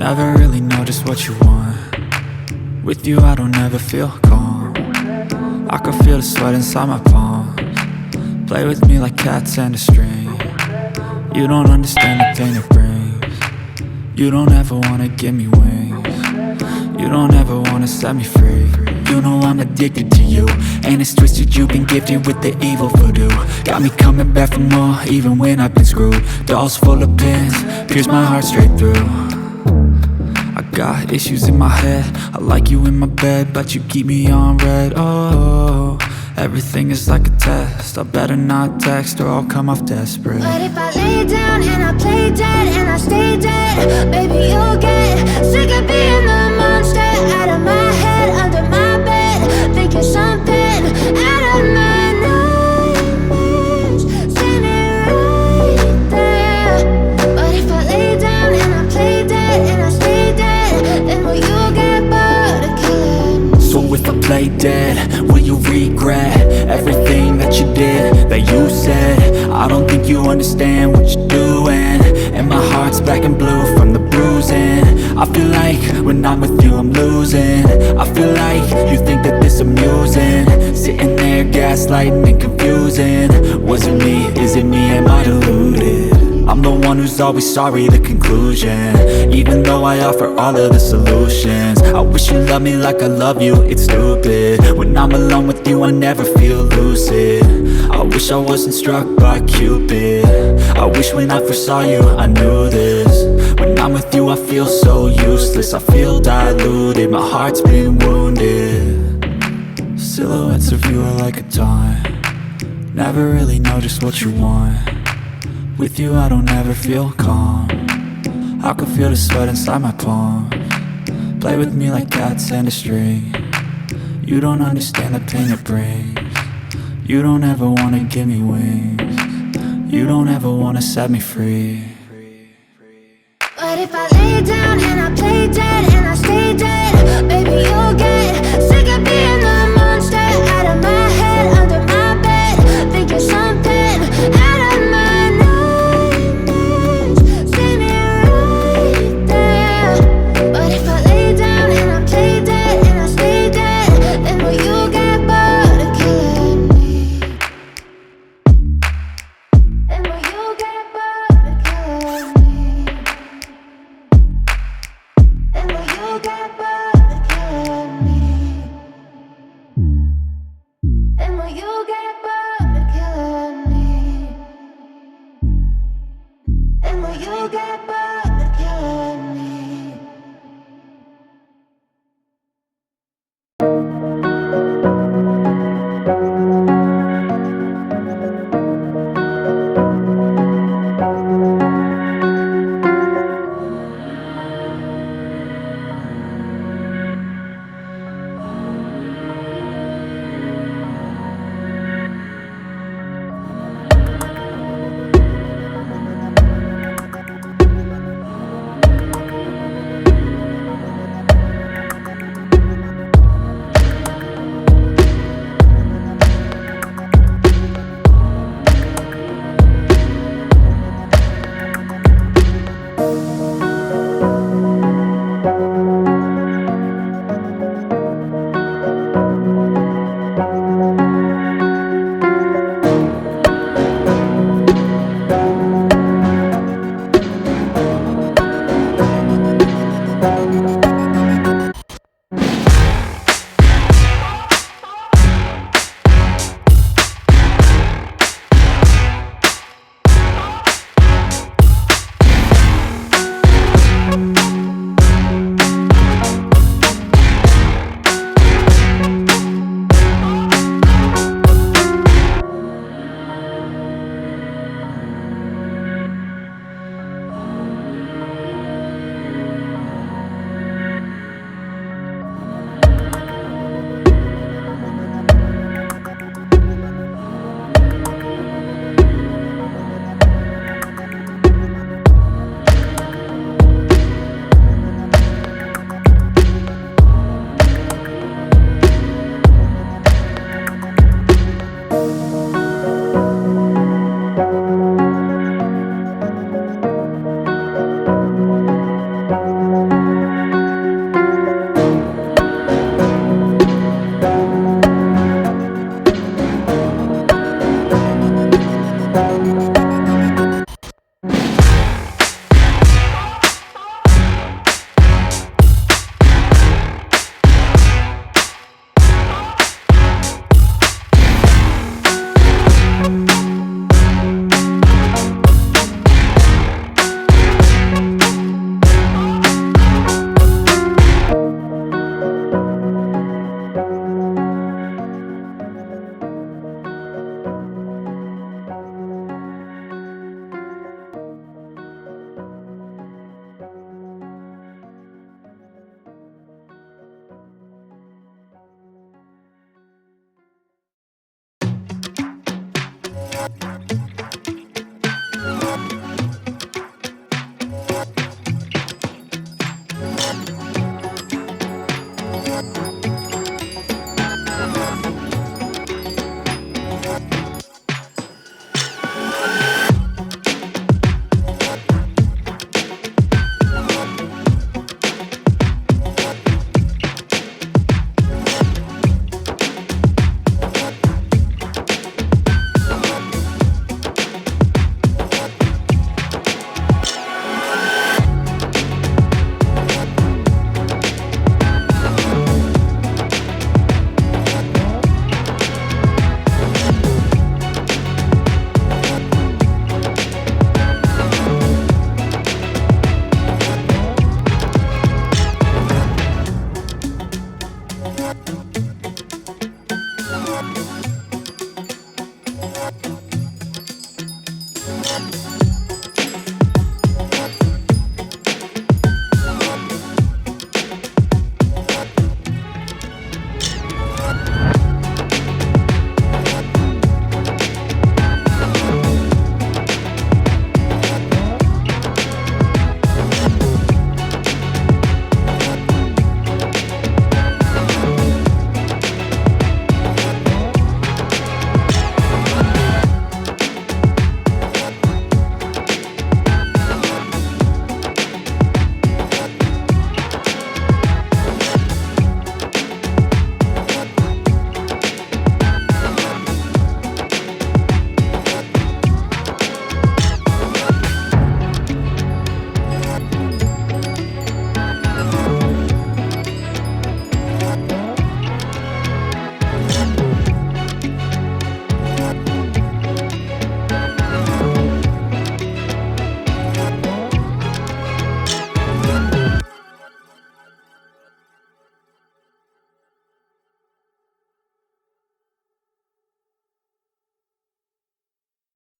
Never really know just what you want. With you I don't ever feel calm. I can feel the sweat inside my palms. Play with me like cats and a string. You don't understand the pain it brings. You don't ever wanna give me wings. You don't ever wanna set me free. You know I'm addicted to you, and it's twisted, you've been gifted with the evil voodoo. Got me coming back for more, even when I've been screwed. Dolls full of pins, pierce my heart straight through. I got issues in my head, I like you in my bed, but you keep me on red. Oh, everything is like a test, I better not text or I'll come off desperate. But if I lay down and I play dead and I stay dead, baby you'll get sick of being the monster out of my head, under my bed, thinking something out of my nightmares, standing right there. But if I lay down and I play dead and I stay dead, then will you get bored of killing me? So if I play dead, will you regret everything that you did, that you said? I don't think you understand what you're doing, and my heart's black and blue from the bruising. I feel like when I'm with you I'm losing. I feel like you think that this amusing, sitting there gaslighting and confusing. Was it me? Is it me? Am I deluded? I'm the one who's always sorry, the conclusion, even though I offer all of the solutions. I wish you loved me like I love you, it's stupid. When I'm alone with you I never feel lucid. I wish I wasn't struck by Cupid. I wish when I first saw you I knew this. When I'm with you I feel so useless, I feel diluted, my heart's been wounded. Silhouettes of you are like a taunt. Never really know just what you want. With you I don't ever feel calm. I can feel the sweat inside my palms. Play with me like cats and a string. You don't understand the pain it brings. You don't ever wanna give me wings. You don't ever wanna set me free. But if I lay down and I play dead and I stay dead, baby you'll get sick of being the monster out of my head, under my bed, thinking something out of my nightmares, standing right there. But if I lay down and I play dead and I stay dead, then will you get bored of killing me? Then will you get bored of killing me? And will you get bored of killing me?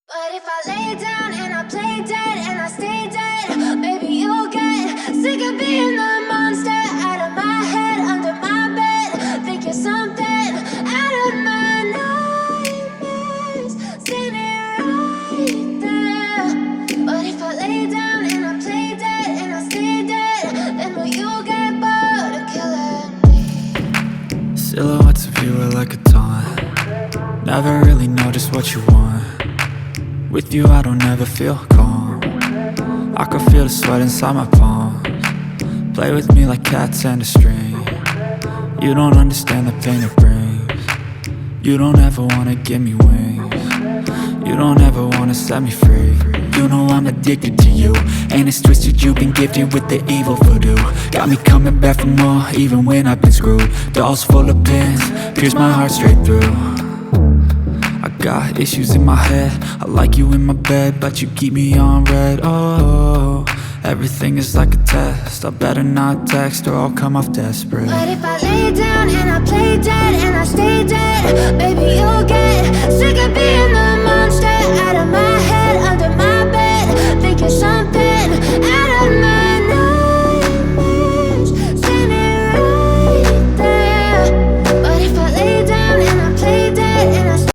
But if I lay down and I play dead and I stay dead, maybe you'll get sick of being the monster out of my head, under my bed. Think you're something out of my nightmares, standing right there. But if I lay down and I play dead and I stay dead, then will you get bored of killing me? Silhouettes of you are like a taunt. Never really know just what you want. With you I don't ever feel calm. I can feel the sweat inside my palms. Play with me like cats and a string. You don't understand the pain it brings. You don't ever wanna give me wings. You don't ever wanna set me free. You know I'm addicted to you, and it's twisted, you've been gifted with the evil voodoo. Got me coming back for more, even when I've been screwed. Dolls full of pins, pierce my heart straight through. I got issues in my head, I like you in my bed, but you keep me on red. Oh, everything is like a test. I better not text or I'll come off desperate. But if I lay down and I play dead and I stay dead, baby you'll get sick of being the